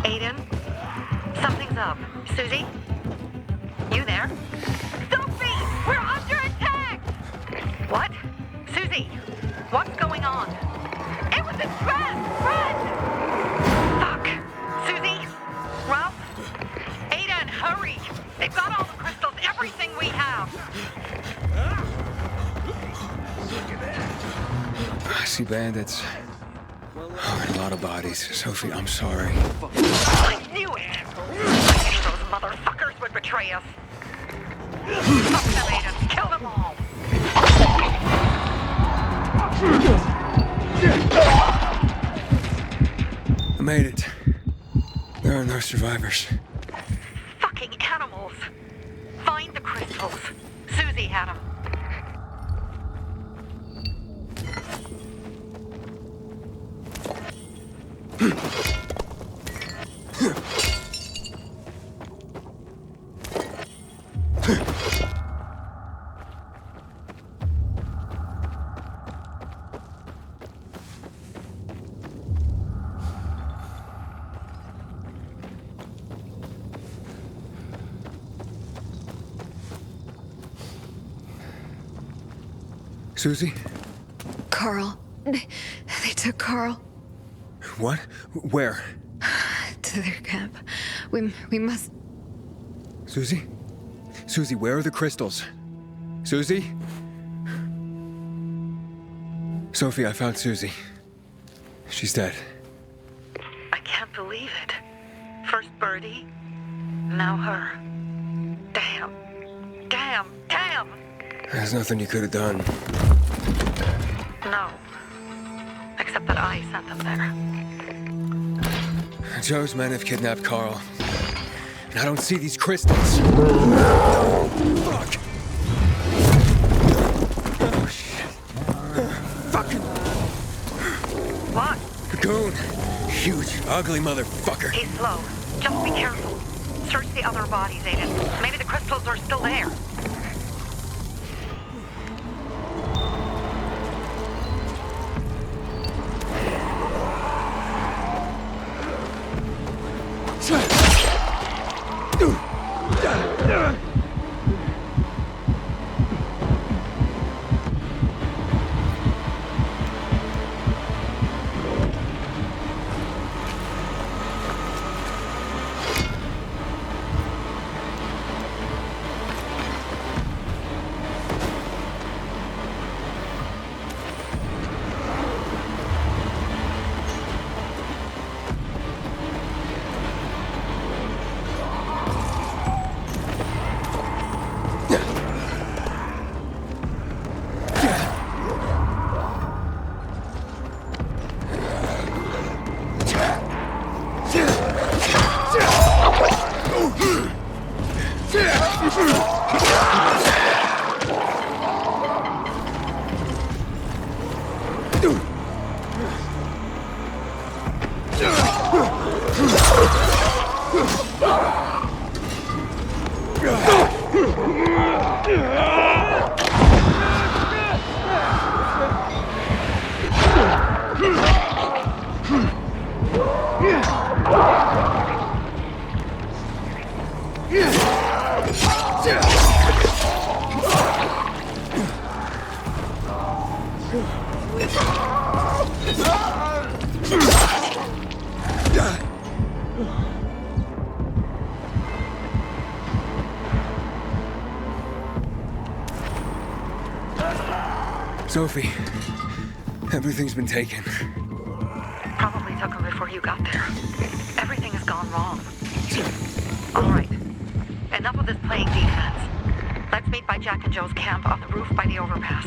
Aiden? Something's up. Susie? You there? Sophie! We're under attack! What? Susie? What's going on? It was a trap! Run! Fuck! Susie? Ralph? Aiden, hurry! They've got all the crystals, everything we have! I see bandits. Oh, and a lot of bodies. Sophie, I'm sorry. I knew it! I knew those motherfuckers would betray us. Fuck them, Aiden. Kill them all! I made it. There are no survivors. Fucking animals! Find the crystals. Susie had them. Susie? Carl. They took Carl What? Where? to their camp. We must... Susie? Susie, where are the crystals? Susie? Sophie, I found Susie. She's dead. I can't believe it. First Birdie, now her. Damn. Damn. Damn! There's nothing you could have done. No. Except that I sent them there. Joe's men have kidnapped Carl. And I don't see these crystals. Fuck! Oh, shit. Fucking What? cocoon! Huge, ugly motherfucker. He's slow. Just be careful. Search the other bodies, Aiden. Maybe the crystals are still there. Sophie, everything's been taken. Probably took them before you got there. Everything has gone wrong. All right. Enough of this playing defense. Let's meet by Jack and Joe's camp on the roof by the overpass.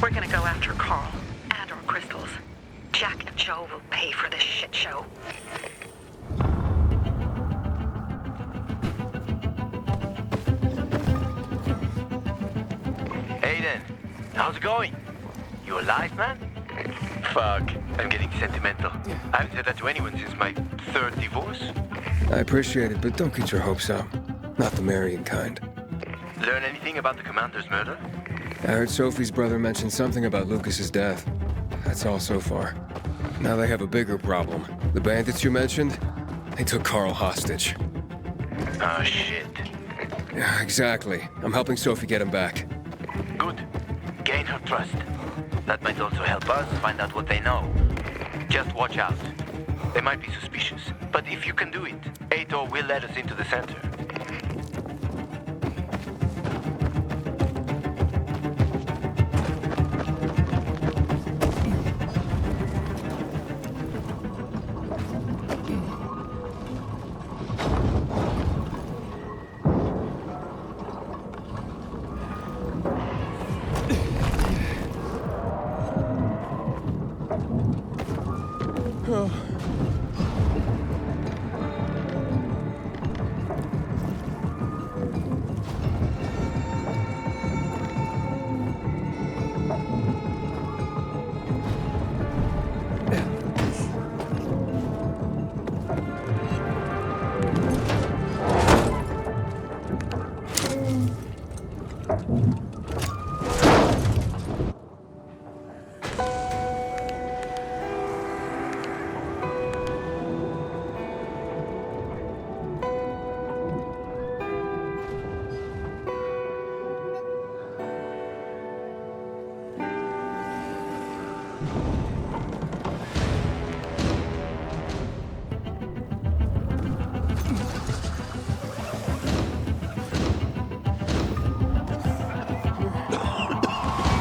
We're gonna go after Carl and our crystals. Jack and Joe will pay for this shit show. Aiden, how's it going? You alive, man? Fuck, I'm getting sentimental. I haven't said that to anyone since my third divorce. I appreciate it, but don't get your hopes up. Not the marrying kind. Learn anything about the commander's murder? I heard Sophie's brother mention something about Lucas's death. That's all so far. Now they have a bigger problem. The bandits you mentioned, They took Carl hostage. Oh, shit. Yeah, exactly. I'm helping Sophie get him back. Good. Gain her trust. That might also help us find out what they know. Just watch out. They might be suspicious, but if you can do it, Ator will let us into the center.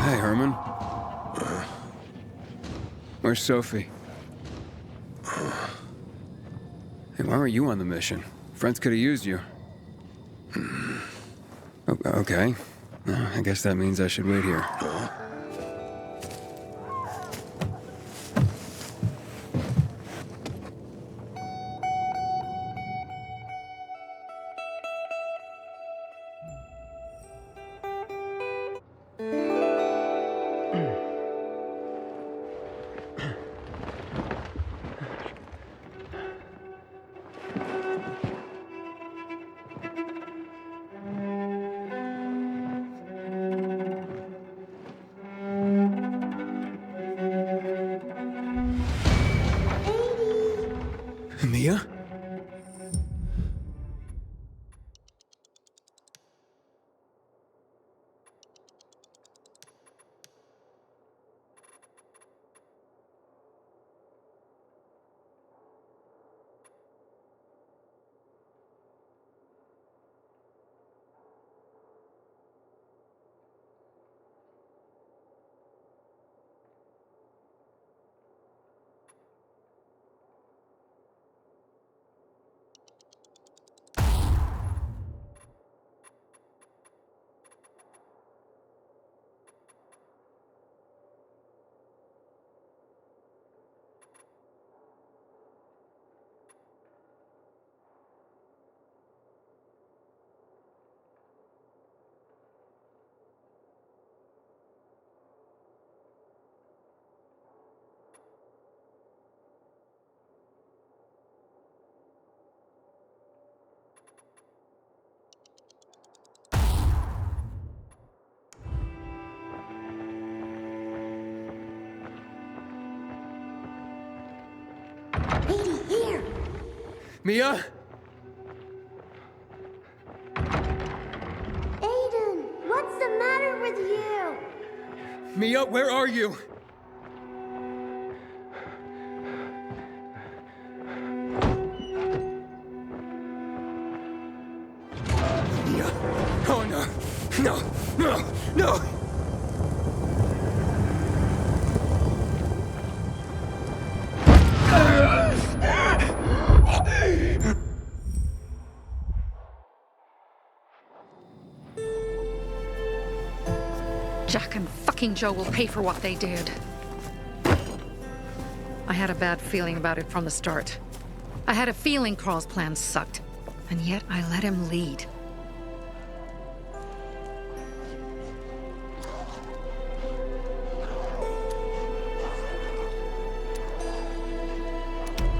Hey, Herman. Where's Sophie? Hey, why weren't you on the mission? Friends could have used you. Okay. I guess that means I should wait here. Mia? Mia? Aiden, what's the matter with you? Mia, where are you? Mia. Oh no. No. No. No. Jack and fucking Joe will pay for what they did. I had a bad feeling about it from the start. I had a feeling Carl's plan sucked, and yet I let him lead.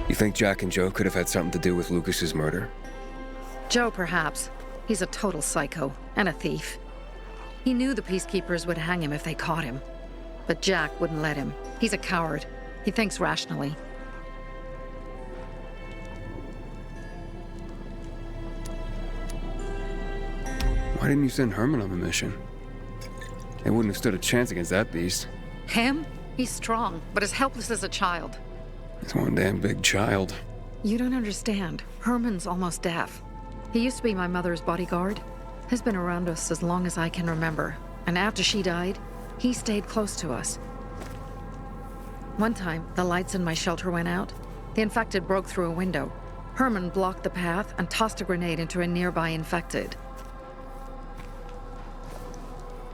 You think Jack and Joe could have had something to do with Lucas's murder? Joe, perhaps. He's a total psycho and a thief. He knew the peacekeepers would hang him if they caught him. But Jack wouldn't let him. He's a coward. He thinks rationally. didn't you send Herman on the mission? They wouldn't have stood a chance against that beast. Him? He's strong, but as helpless as a child. He's one damn big child. You don't understand. Herman's almost deaf. He used to be my mother's bodyguard. He's been around us as long as I can remember. And after she died, he stayed close to us. One time, the lights in my shelter went out. The infected broke through a window. Herman blocked the path and tossed a grenade into a nearby infected.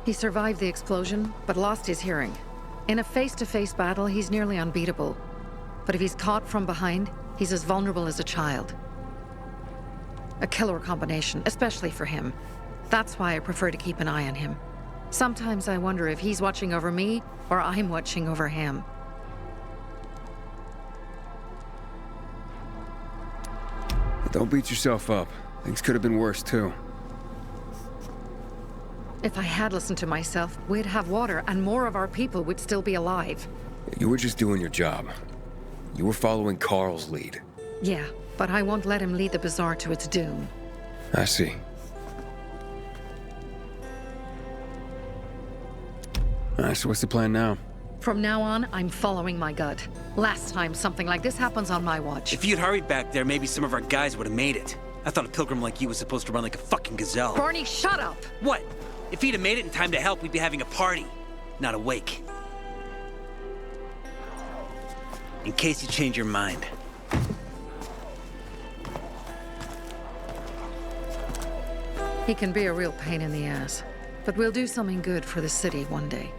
He survived the explosion, but lost his hearing. In a face-to-face battle, he's nearly unbeatable. But if he's caught from behind, he's as vulnerable as a child. A killer combination, especially for him. That's why I prefer to keep an eye on him. Sometimes I wonder if he's watching over me, or I'm watching over him. Don't beat yourself up. Things could have been worse, too. If I had listened to myself, we'd have water, and more of our people would still be alive. You were just doing your job. You were following Carl's lead. Yeah, but I won't let him lead the Bazaar to its doom. I see. Alright, so what's the plan now? From now on, I'm following my gut. Last time something like this happens on my watch. If you'd hurried back there, maybe some of our guys would have made it. I thought a pilgrim like you was supposed to run like a fucking gazelle. Barney, shut up! What? If he'd have made it in time to help, we'd be having a party, not a wake. In case you change your mind. He can be a real pain in the ass, but we'll do something good for the city one day.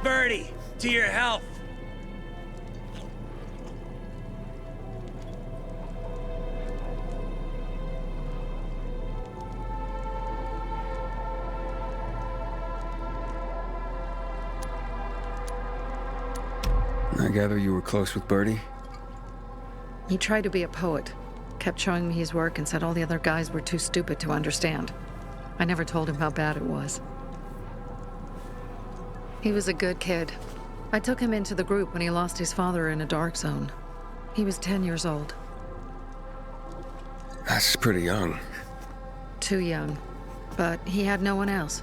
Birdie, to your health! I gather you were close with Birdie? He tried to be a poet, kept showing me his work and said all the other guys were too stupid to understand. I never told him how bad it was. He was a good kid. I took him into the group when he lost his father in a dark zone. He was 10 years old. That's pretty young. Too young. But he had no one else.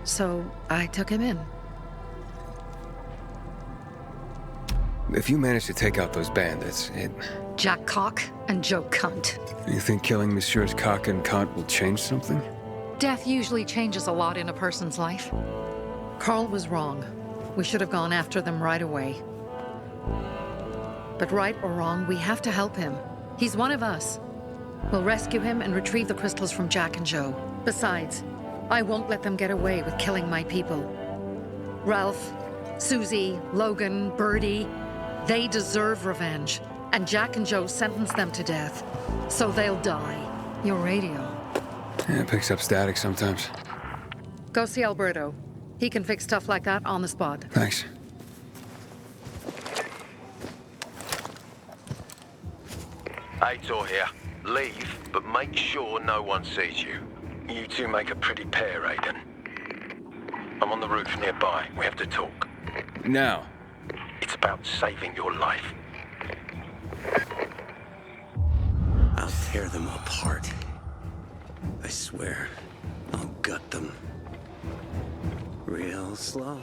So I took him in. If you manage to take out those bandits, Jack Cock and Joe Cunt. You think killing Messieurs Cock and Cunt will change something? Death usually changes a lot in a person's life. Carl was wrong. We should have gone after them right away. But right or wrong, we have to help him. He's one of us. We'll rescue him and retrieve the crystals from Jack and Joe. Besides, I won't let them get away with killing my people. Ralph, Susie, Logan, Birdie, they deserve revenge. And Jack and Joe sentenced them to death. So they'll die. Your radio. Yeah, it picks up static sometimes. Go see Alberto. He can fix stuff like that on the spot. Thanks. Aitor here. Leave, but make sure no one sees you. You two make a pretty pair, Aiden. I'm on the roof nearby. We have to talk. Now. It's about saving your life. I'll tear them apart. I swear, I'll gut them. Real slow.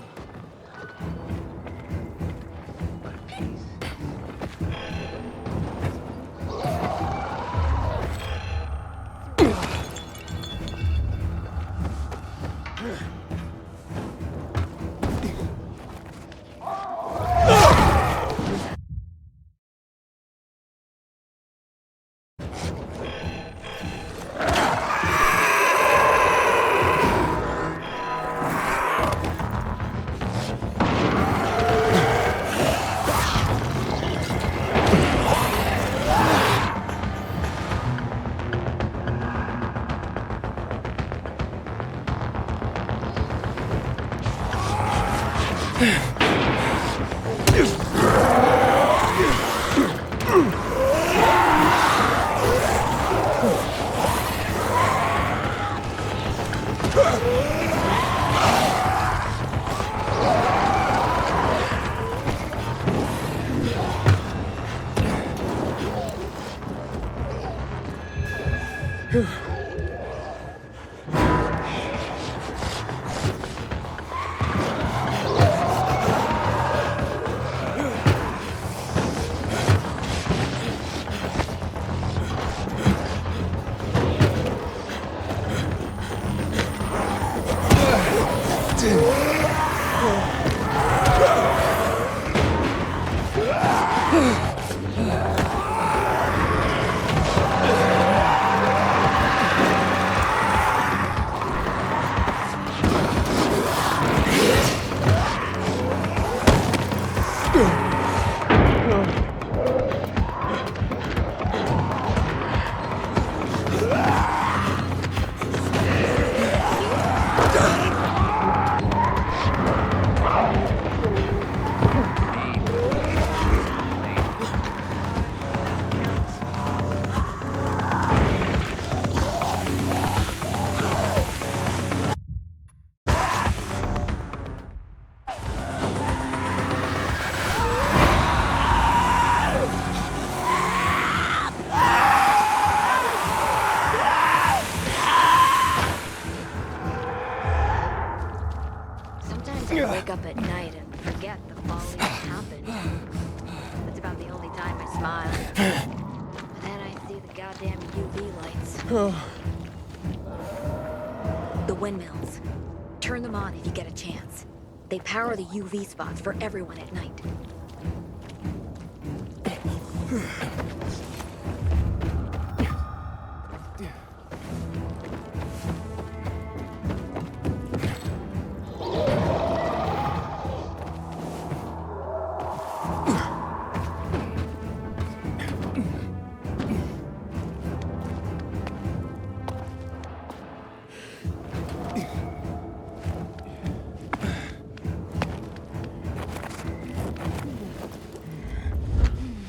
Sometimes I wake up at night and forget the folly that happened. That's about the only time I smile. And then I see the goddamn UV lights. The windmills. Turn them on if you get a chance. They power the UV spots for everyone at night.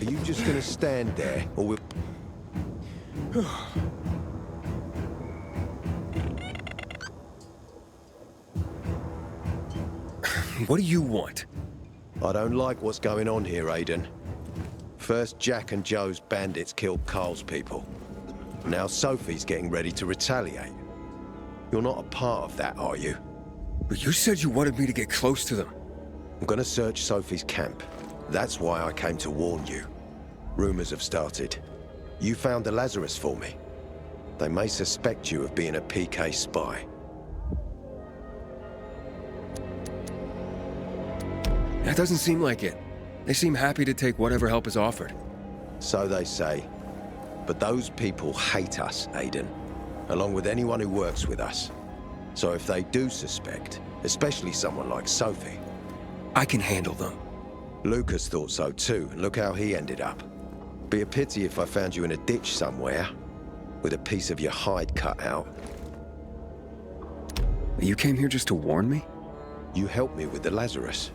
Are you just gonna stand there, or we'll... What do you want? I don't like what's going on here, Aiden. First, Jack and Joe's bandits killed Carl's people. Now Sophie's getting ready to retaliate. You're not a part of that, are you? But you said you wanted me to get close to them. I'm gonna search Sophie's camp. That's why I came to warn you. Rumors have started. You found the Lazarus for me. They may suspect you of being a PK spy. That doesn't seem like it. They seem happy to take whatever help is offered. So they say. But those people hate us, Aiden. Along with anyone who works with us. So if they do suspect, especially someone like Sophie... I can handle them. Lucas thought so too, and look how he ended up. Be a pity if I found you in a ditch somewhere, with a piece of your hide cut out. You came here just to warn me? You helped me with the Lazarus.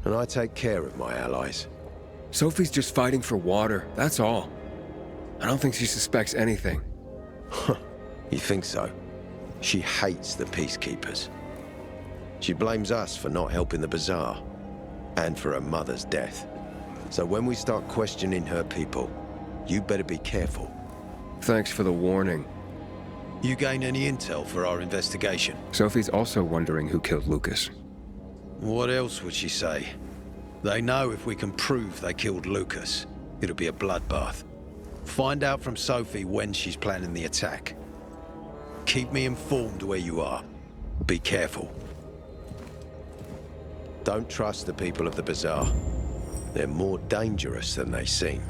And I take care of my allies. Sophie's just fighting for water, that's all. I don't think she suspects anything. You think so? She hates the peacekeepers. She blames us for not helping the bazaar, and for her mother's death. So when we start questioning her people, you better be careful. Thanks for the warning. You gain any intel for our investigation? Sophie's also wondering who killed Lucas. What else would she say? They know if we can prove they killed Lucas, it'll be a bloodbath. Find out from Sophie when she's planning the attack. Keep me informed where you are. Be careful. Don't trust the people of the bazaar. They're more dangerous than they seem.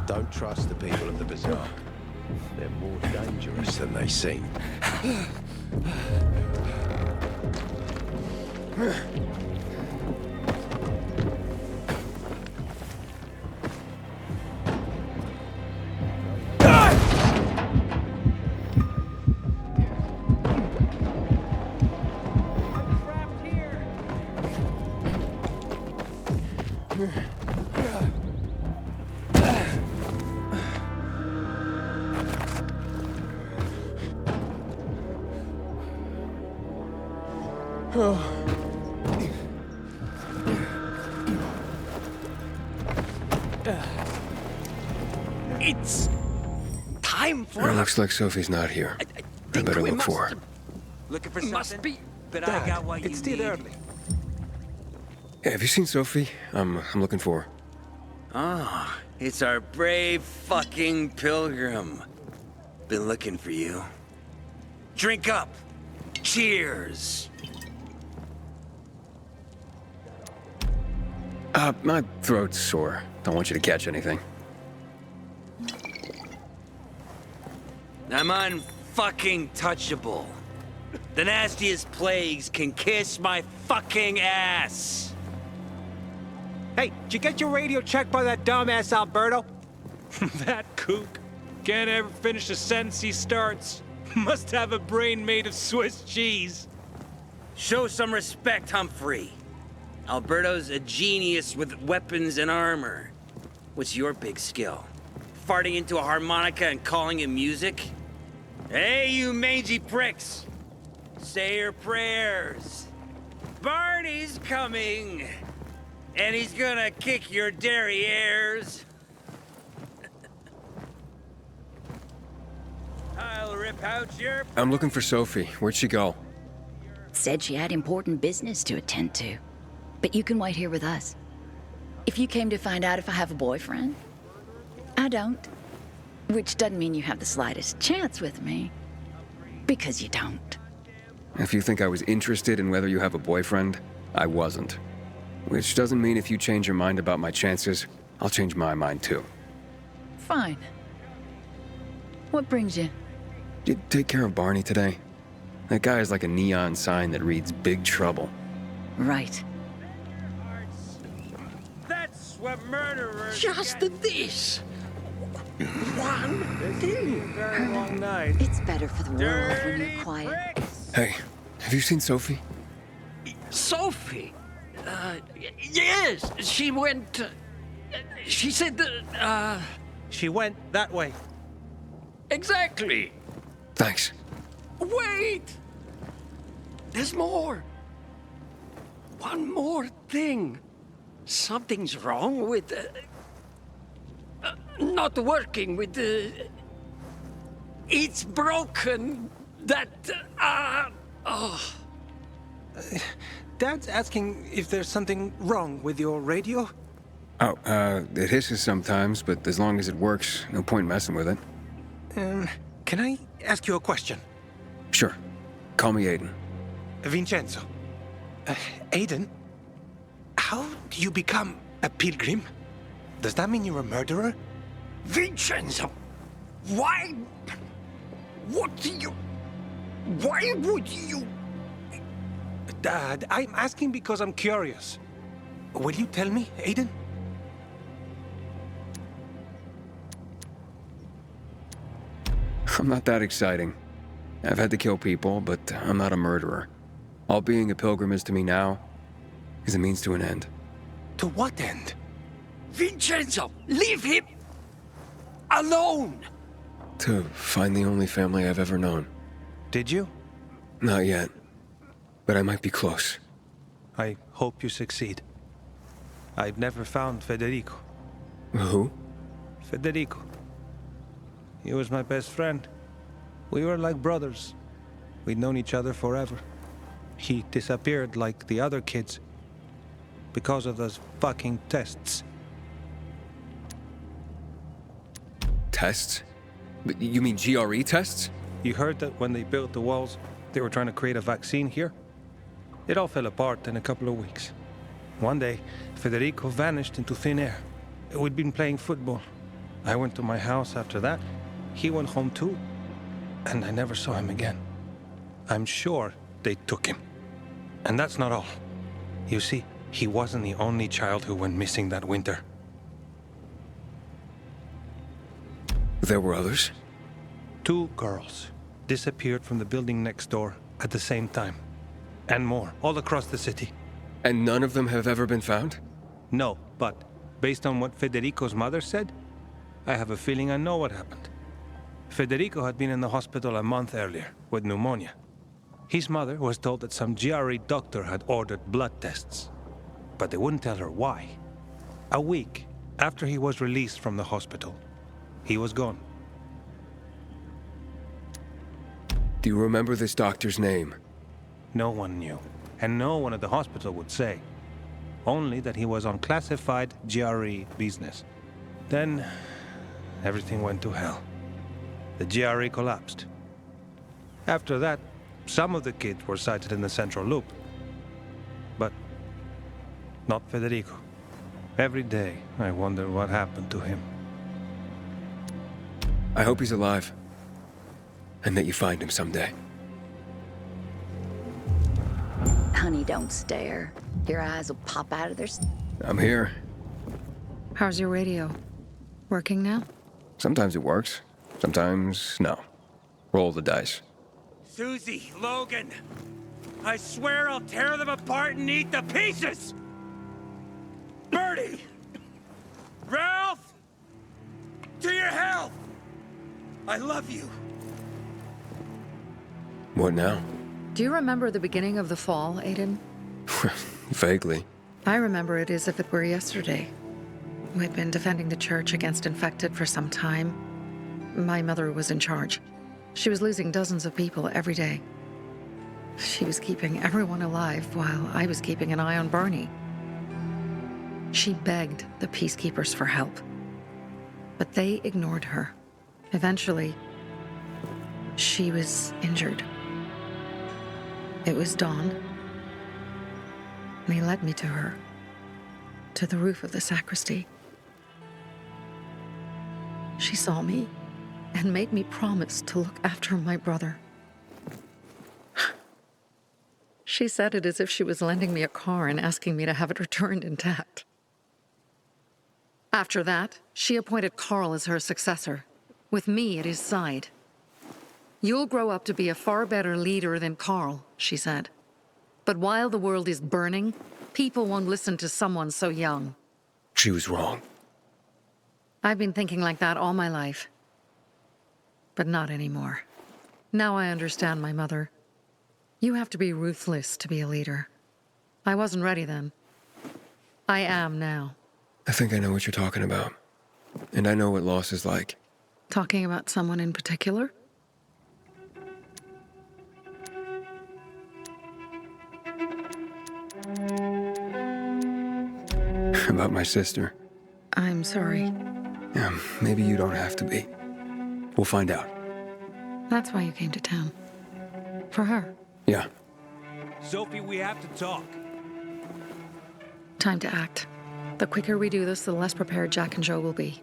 Don't trust the people of the bazaar. They're more dangerous than they seem. It's time for It looks like Sophie's not here. I better look for her. Looking for something? Must be. But Dad, I got what it's you still need. early. Hey, have you seen Sophie? I'm looking for her. Ah, it's our brave fucking pilgrim. Been looking for you. Drink up. Cheers. My throat's sore. Don't want you to catch anything. I'm unfucking touchable. The nastiest plagues can kiss my fucking ass. Hey, did you get your radio checked by that dumbass Alberto? That kook can't ever finish a sentence he starts. Must have a brain made of Swiss cheese. Show some respect, Humphrey. Alberto's a genius with weapons and armor. What's your big skill? Farting into a harmonica and calling it music? Hey, you mangy pricks! Say your prayers. Barney's coming! And he's gonna kick your derrieres. I'll rip out your... I'm looking for Sophie. Where'd she go? Said she had important business to attend to. But you can wait here with us. If you came to find out if I have a boyfriend, I don't. Which doesn't mean you have the slightest chance with me. Because you don't. If you think I was interested in whether you have a boyfriend, I wasn't. Which doesn't mean if you change your mind about my chances, I'll change my mind too. Fine. What brings you? Did you take care of Barney today? That guy is like a neon sign that reads Big Trouble. Right. That's what murderers... Just this. One thing. Very long night. It's better for the world when you're quiet. Hey, have you seen Sophie? Sophie. Yes, she went. She said that. She went that way. Exactly. Thanks. Wait. There's more. One more thing. Something's wrong with. Not working with the. It's broken. That. Oh. Dad's asking if there's something wrong with your radio? Oh, it hisses sometimes, but as long as it works, no point messing with it. Can I ask you a question? Sure. Call me Aiden. Vincenzo. Aiden? How do you become a pilgrim? Does that mean you're a murderer? Vincenzo! Why? What do you. Why would you. Dad, I'm asking because I'm curious. Will you tell me, Aiden? I'm not that exciting. I've had to kill people, but I'm not a murderer. All being a pilgrim is to me now is a means to an end. To what end? Vincenzo! Leave him! Alone! To find the only family I've ever known. Did you? Not yet. But I might be close. I hope you succeed. I've never found Federico. Who? Federico. He was my best friend. We were like brothers. We'd known each other forever. He disappeared like the other kids. Because of those fucking tests. Tests? You mean GRE tests? You heard that when they built the walls, they were trying to create a vaccine here? It all fell apart in a couple of weeks. One day, Federico vanished into thin air. We'd been playing football. I went to my house after that. He went home too. And I never saw him again. I'm sure they took him. And that's not all. You see, he wasn't the only child who went missing that winter. There were others? 2 girls disappeared from the building next door at the same time. And more, all across the city. And none of them have ever been found? No, but based on what Federico's mother said, I have a feeling I know what happened. Federico had been in the hospital a month earlier with pneumonia. His mother was told that some GRE doctor had ordered blood tests, but they wouldn't tell her why. A week after he was released from the hospital, he was gone. Do you remember this doctor's name? No one knew, and no one at the hospital would say. Only that he was on classified GRE business. Then, everything went to hell. The GRE collapsed. After that, some of the kids were sighted in the central loop. But not Federico. Every day, I wonder what happened to him. I hope he's alive. And that you find him someday. Honey, don't stare. Your eyes will pop out of their... I'm here. How's your radio? Working now? Sometimes it works. Sometimes, no. Roll the dice. Susie, Logan, I swear I'll tear them apart and eat the pieces! Bertie! Ralph! To your health! I love you. What now? Do you remember the beginning of the fall, Aiden? Vaguely. I remember it as if it were yesterday. We'd been defending the church against infected for some time. My mother was in charge. She was losing dozens of people every day. She was keeping everyone alive while I was keeping an eye on Barney. She begged the peacekeepers for help, but they ignored her. Eventually, she was injured. It was dawn, and he led me to her, to the roof of the sacristy. She saw me and made me promise to look after my brother. She said it as if she was lending me a car and asking me to have it returned intact. After that, she appointed Carl as her successor, with me at his side. You'll grow up to be a far better leader than Carl, she said. But while the world is burning, people won't listen to someone so young. She was wrong. I've been thinking like that all my life. But not anymore. Now I understand my mother. You have to be ruthless to be a leader. I wasn't ready then. I am now. I think I know what you're talking about. And I know what loss is like. Talking about someone in particular? About my sister. I'm sorry. Yeah, maybe you don't have to be. We'll find out. That's why you came to town. For her. Yeah. Sophie, we have to talk. Time to act. The quicker we do this, the less prepared Jack and Joe will be.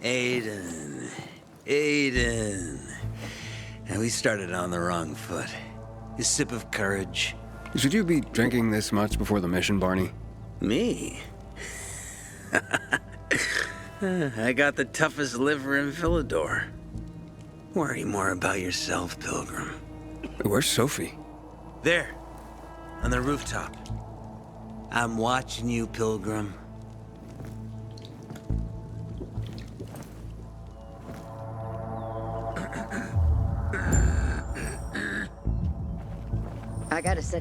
Aiden. And we started on the wrong foot. A sip of courage. Should you be drinking this much before the mission, Barney? Me? I got the toughest liver in Philidor. Worry more about yourself, Pilgrim. Where's Sophie? There, on the rooftop. I'm watching you, Pilgrim. I gotta set